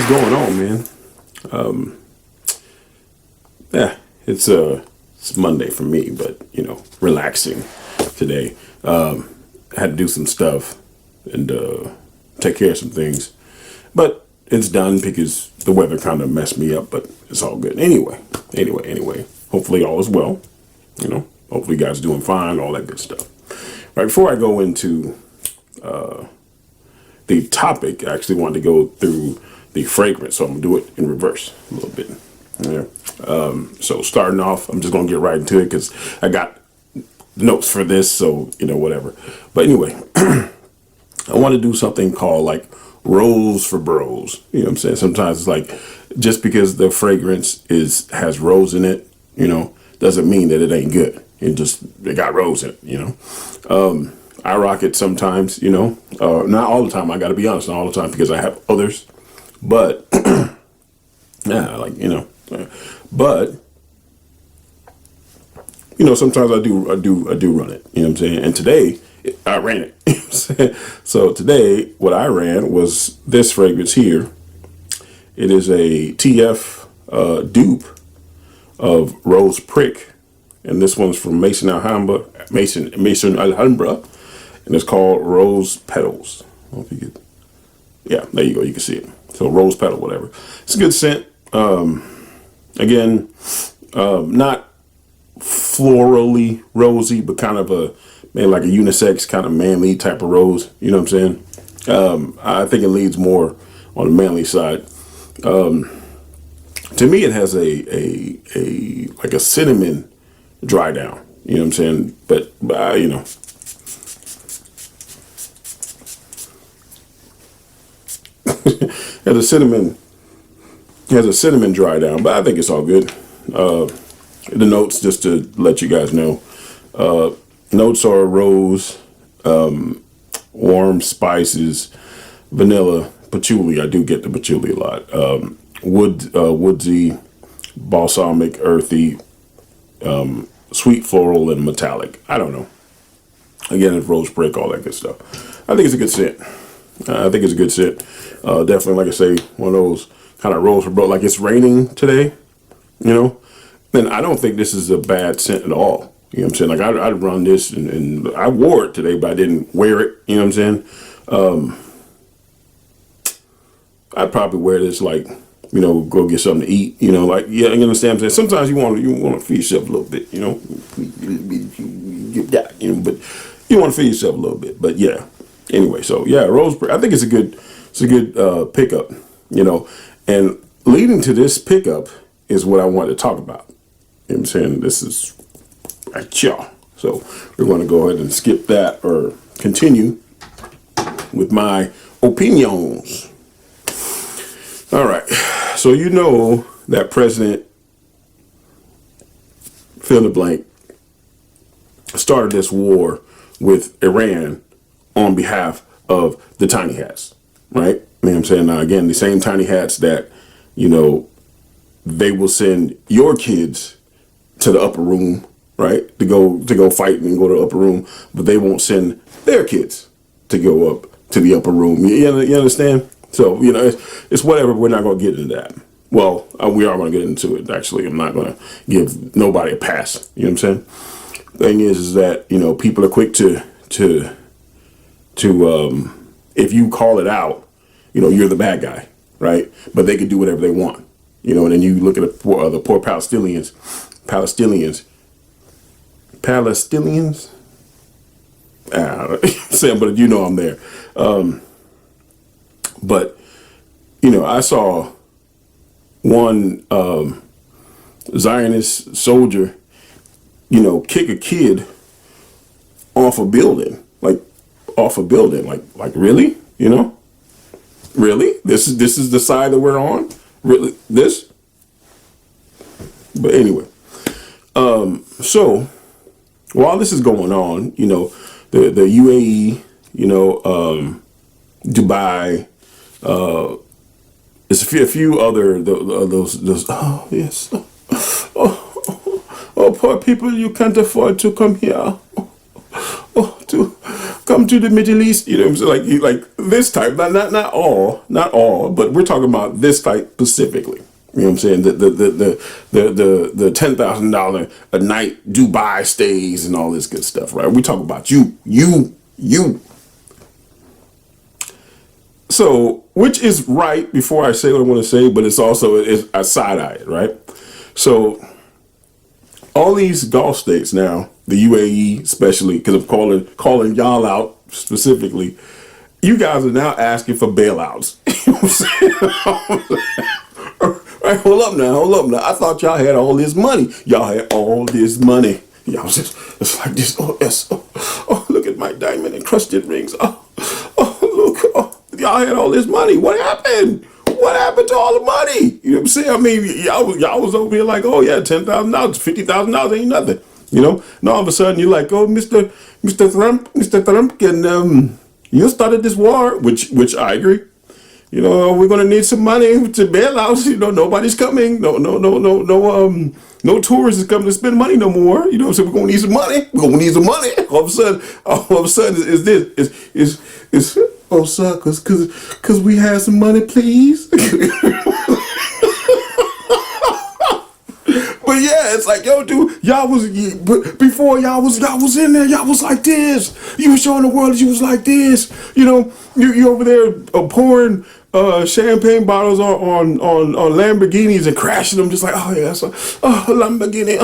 going on, man? Yeah, it's Monday for me, but relaxing today. Had to do some stuff and take care of some things, but it's done because the weather kind of messed me up. But it's all good. Anyway. Hopefully all is well. Hopefully you guys are doing fine. All that good stuff. Right before I go into the topic, I actually wanted to go through the fragrance, so I'm gonna do it in reverse a little bit. Yeah. So starting off, I'm just gonna get right into it because I got notes for this, so whatever. But anyway, I want to do something called like rose for bros. You know what I'm saying? Sometimes it's like just because the fragrance has rose in it, doesn't mean that it ain't good. It got rose in it. I rock it sometimes, not all the time. I got to be honest, not all the time because I have others. But yeah, but sometimes I do run it. You know what I'm saying? And today I ran it. You know what I'm saying? So today what I ran was this fragrance here. It is a TF dupe of Rose Prick, and this one's from Mason Alhambra, and it's called Rose Petals. I don't know if you get, yeah, there you go. You can see it. So Rose Petal, whatever. It's a good scent. Again, not florally rosy, but kind of like a unisex kind of manly type of rose. You know what I'm saying? I think it leads more on the manly side. To me, it has like a cinnamon dry down. You know what I'm saying? But has a cinnamon dry down, but I think it's all good. The notes, just to let you guys know, notes are rose, warm spices, vanilla, patchouli. I do get the patchouli a lot. Woodsy, balsamic, earthy, sweet floral, and metallic. I don't know. Again, it's rose prick, all that good stuff. I think it's a good scent. Definitely, like I say, one of those kind of rose for bro. Like it's raining today, then I don't think this is a bad scent at all. You know what I'm saying? Like I'd run this and I wore it today, but I didn't wear it. You know what I'm saying? I'd probably wear this like, go get something to eat. You understand what I'm saying? Sometimes you want to feed yourself a little bit. But you want to feed yourself a little bit. But yeah. Anyway, so yeah, rose. I think it's a good pickup. And leading to this pickup is what I want to talk about. You know what I'm saying? This is right, y'all. So we're going to go ahead and skip that or continue with my opinions. All right. So that President fill in the blank started this war with Iran on behalf of the tiny hats, right? You know what I'm saying? Now, again, the same tiny hats that, they will send your kids to the upper room, right? To go fight and go to the upper room, but they won't send their kids to go up to the upper room. You understand? So, it's whatever. We're not going to get into that. Well, we are going to get into it. Actually, I'm not going to give nobody a pass. You know what I'm saying? Thing is that, people are quick to if you call it out, you're the bad guy, right? But they can do whatever they want, and then you look at the poor Palestinians, saying, but I'm there. But, I saw one Zionist soldier, kick a kid off a building, like really, really, this is the side that we're on, really, this. But anyway, so while this is going on, the UAE, Dubai, there's a few other those. Oh yes, oh poor people, you can't afford to come here. To come to the Middle East. You know what I'm saying? Like this type, not all, but we're talking about this type specifically. You know what I'm saying? The $10,000 a night Dubai stays and all this good stuff, right? We talk about you. So, which is right before I say what I want to say, but it's also I side eye it, right? So, all these Gulf states now, the UAE especially, because I'm calling y'all out specifically, you guys are now asking for bailouts. You know what I'm saying? All right, hold up now. I thought y'all had all this money. Y'all had all this money. Y'all just, it's like this. Oh, yes. Oh, look at my diamond encrusted rings. Oh, look. Oh, y'all had all this money. What happened? What happened to all the money? You know what I'm saying? I mean, y'all was over here like, oh yeah, $10,000, $50,000 ain't nothing. You know? And all of a sudden you're like, oh, Mr. Trump, can you started this war, which I agree. You know, we're gonna need some money to bail out. You know, nobody's coming. No tourists is coming to spend money no more. You know, so we're gonna need some money. All of a sudden, is oh, sir, cause we have some money, please. But yeah, it's like, yo, dude, before y'all was in there, y'all was like this. You were showing the world that you was like this. You know, you over there pouring champagne bottles on Lamborghinis and crashing them, just like, oh yeah, so, Lamborghini,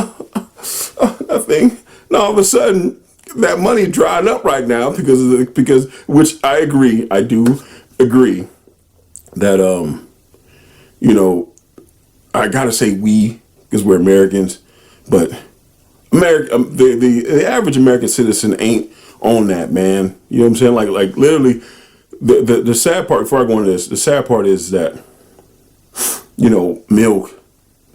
nothing. Now all of a sudden, that money dried up right now because which I do agree that you know, I gotta say we, because we're Americans, but the average American citizen ain't on that, man. You know what I'm saying? Like literally, the sad part, before I go into this, the sad part is that, you know, milk,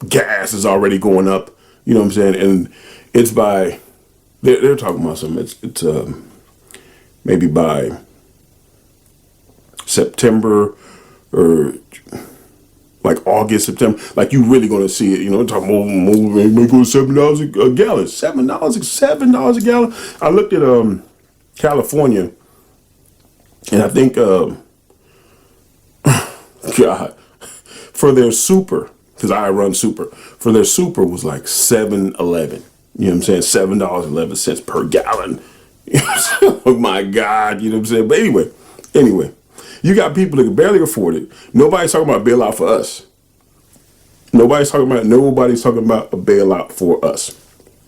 gas is already going up. You know what I'm saying? And it's they're talking about something. It's maybe by September or like August, September, like you really gonna see it. You know, talking about may go $7 a gallon, $7 a gallon. I looked at California, and I think God, for their super, because I run super, for their super was like $7.11. You know what I'm saying? $7.11 per gallon. You know what I'm saying? Oh my God, you know what I'm saying? But anyway. You got people that can barely afford it. Nobody's talking about a bailout for us. Nobody's talking about a bailout for us.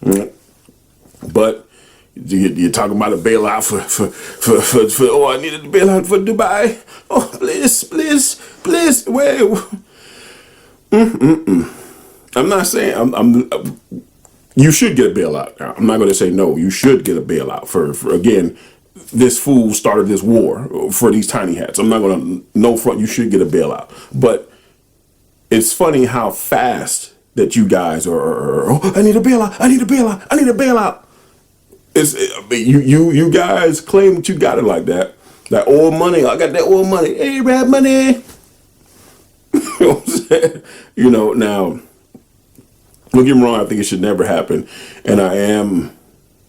Mm. But you're talking about a bailout for oh, I needed a bailout for Dubai. Oh, please, wait. I'm not saying you should get a bailout. I'm not going to say no. You should get a bailout for again. This fool started this war for these tiny hats. I'm not going to, no front, you should get a bailout. But it's funny how fast that you guys are, oh, I need a bailout. You guys claim that you got it like that. That oil money, I got that oil money. Hey, rap money. You know what I'm saying? You know, now, don't get me wrong, I think it should never happen. And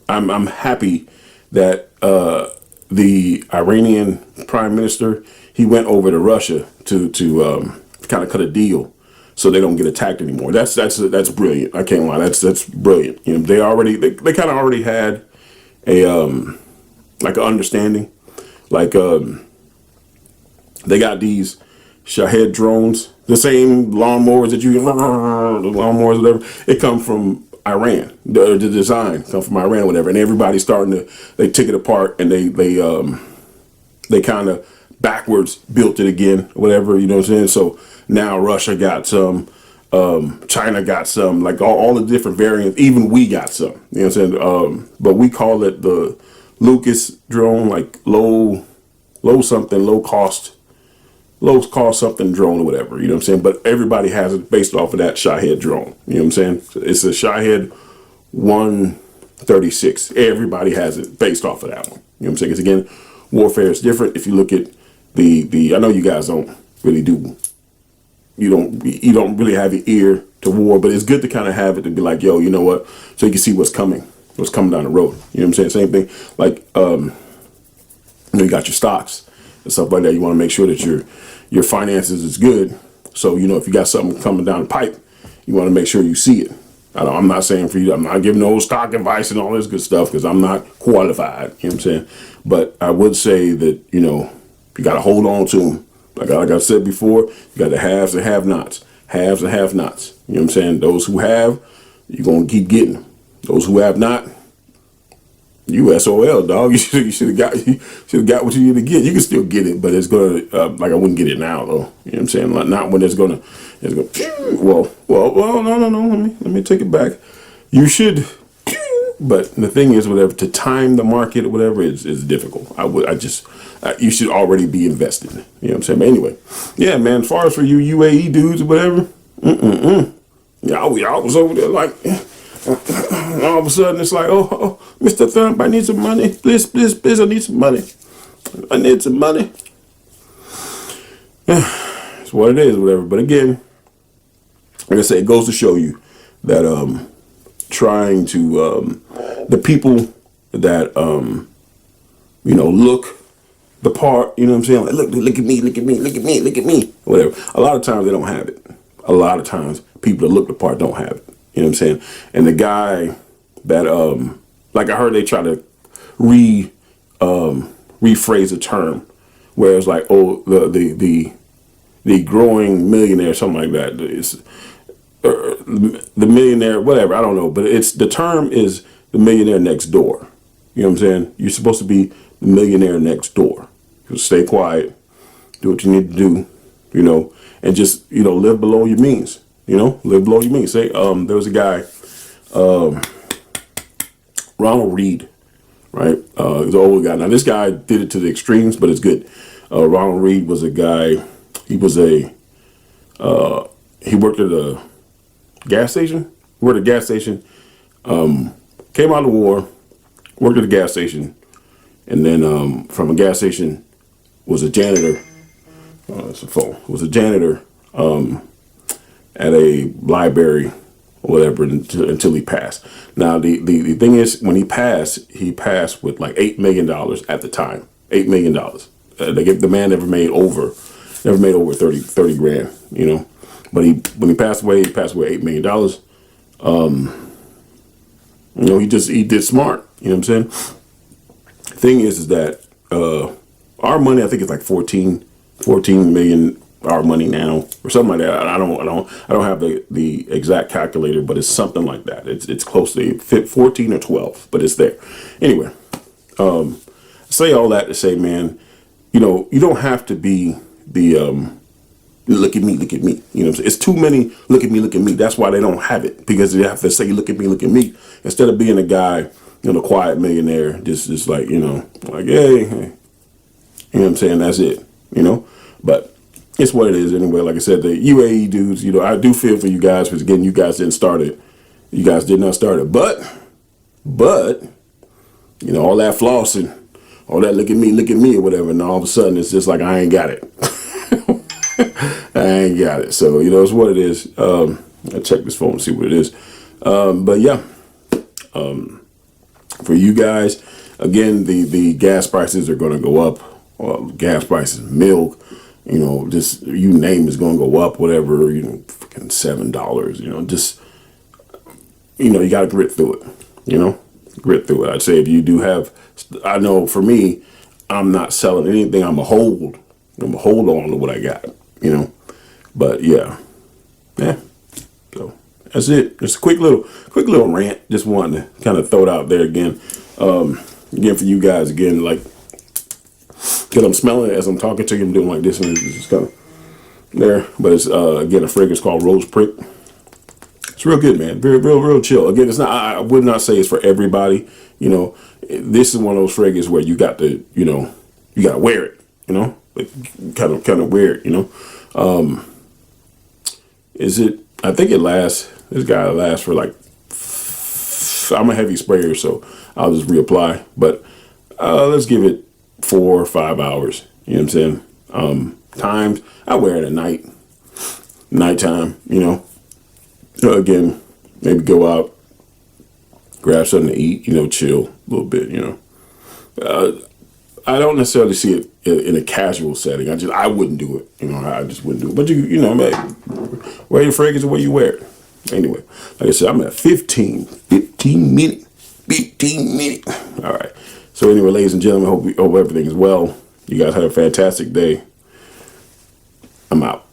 I'm happy that the Iranian prime minister, he went over to Russia to kind of cut a deal so they don't get attacked anymore. That's brilliant. I can't lie. That's brilliant. You know, they kind of already had a like an understanding. Like they got these Shahed drones, the same lawnmowers that you lawnmowers, whatever. It come from Iran. The design come from Iran, whatever, and everybody's starting to, they took it apart and they kind of backwards built it again, whatever, you know what I'm saying? So now Russia got some, China got some, like all the different variants, even we got some, you know what I'm saying? But we call it the Lucas drone, like low cost something drone or whatever, you know what I'm saying? But everybody has it based off of that Shahed drone, you know what I'm saying? It's a Shahed 136. Everybody has it based off of that one, you know what I'm saying? Because again, warfare is different. If you look at the I know you guys don't really do, you don't really have your ear to war, but it's good to kind of have it to be like, yo, you know what? So you can see what's coming down the road, you know what I'm saying? Same thing, like, You know, you got your stocks and stuff like that. You want to make sure that your finances is good. So, you know, if you got something coming down the pipe, you want to make sure you see it. I'm not saying for you, I'm not giving no stock advice and all this good stuff because I'm not qualified. You know what I'm saying? But I would say that, you know, you got to hold on to them. Like I said before, you got the haves and have-nots. Haves and have-nots. You know what I'm saying? Those who have, you're going to keep getting them. Those who have not, you SOL, dog. You should have got what you need to get. You can still get it, but it's gonna like I wouldn't get it now though. You know what I'm saying? Like, not when it's gonna well let me take it back. You should, but the thing is, whatever, to time the market or whatever is difficult. You should already be invested. You know what I'm saying? But anyway, yeah, man. As far as for you UAE dudes or whatever, y'all was over there like. All of a sudden, it's like, oh, Mr. Thump, I need some money. Please, I need some money. I need some money. It's what it is, whatever. But again, like I say, it goes to show you that trying to the people that you know, look the part. You know what I'm saying? Like, look at me, whatever. A lot of times they don't have it. A lot of times people that look the part don't have it. You know what I'm saying? And the guy that, like I heard they try to rephrase a term where it's like, oh, the growing millionaire, something like that. It's, the millionaire, whatever, I don't know. But the term is the millionaire next door. You know what I'm saying? You're supposed to be the millionaire next door. Just stay quiet, do what you need to do, you know, and just, you know, live below your means. You know, live below your means. Say, there was a guy, Ronald Reed, right? He's an old guy. Now, this guy did it to the extremes, but it's good. Ronald Reed was a guy. He was he worked at a gas station. He worked at a gas station. Came out of the war, worked at a gas station, and then from a gas station was a janitor. That's a phone. Was a janitor. At a library or whatever until he passed. Now the thing is, when he passed with like $8 million at the time. $8 million. The man never made over 30 grand, you know. But when he passed away $8 million. You know, he did smart. You know what I'm saying? Thing is that our money, I think it's like 14 million our money now or something like that. I don't have the exact calculator, but it's something like that. It's close to 14 or 12, but it's there. Anyway, say all that to say, man, you know, you don't have to be the look at me. You know what I'm saying? It's too many look at me. That's why they don't have it, because they have to say look at me instead of being a guy, you know, the quiet millionaire, just like, you know, like hey. You know what I'm saying? That's it, you know. But it's what it is anyway. Like I said, the UAE dudes, you know, I do feel for you guys because, again, you guys didn't start it. You guys did not start it. But, you know, all that flossing, all that look at me or whatever, and all of a sudden it's just like I ain't got it. I ain't got it. So, you know, it's what it is. I'll check this phone and see what it is. But, yeah, for you guys, again, the gas prices are going to go up. Gas prices, milk, you know, just you name is going to go up, whatever, you know, freaking $7, you know, just, you know, you got to grit through it, you know, grit through it. I'd say if you do have, I know for me, I'm not selling anything. I'm a hold on to what I got, you know, but yeah. So that's it. Just a quick little rant. Just wanted to kind of throw it out there again. Again, for you guys, again, like, because I'm smelling it as I'm talking to you. I'm doing like this, and it's just kind of there. But it's again a fragrance called Rose Prick. It's real good, man. Very real chill. Again, it's not. I would not say it's for everybody. You know, this is one of those fragrances where you got to, you know, you got to wear it. You know, like kind of wear it. You know, is it? I think it lasts. This guy lasts for like. I'm a heavy sprayer, so I'll just reapply. But let's give it 4 or 5 hours. You know what I'm saying? Times I wear it at nighttime, you know. Again, maybe go out, grab something to eat, you know, chill a little bit, you know. I don't necessarily see it in a casual setting. I wouldn't do it. You know, I just wouldn't do it. But you know, man, wear your fragrance the way you wear it. Anyway, like I said, I'm at 15 minutes. 15 minutes. All right. So anyway, ladies and gentlemen, hope everything is well. You guys have a fantastic day. I'm out.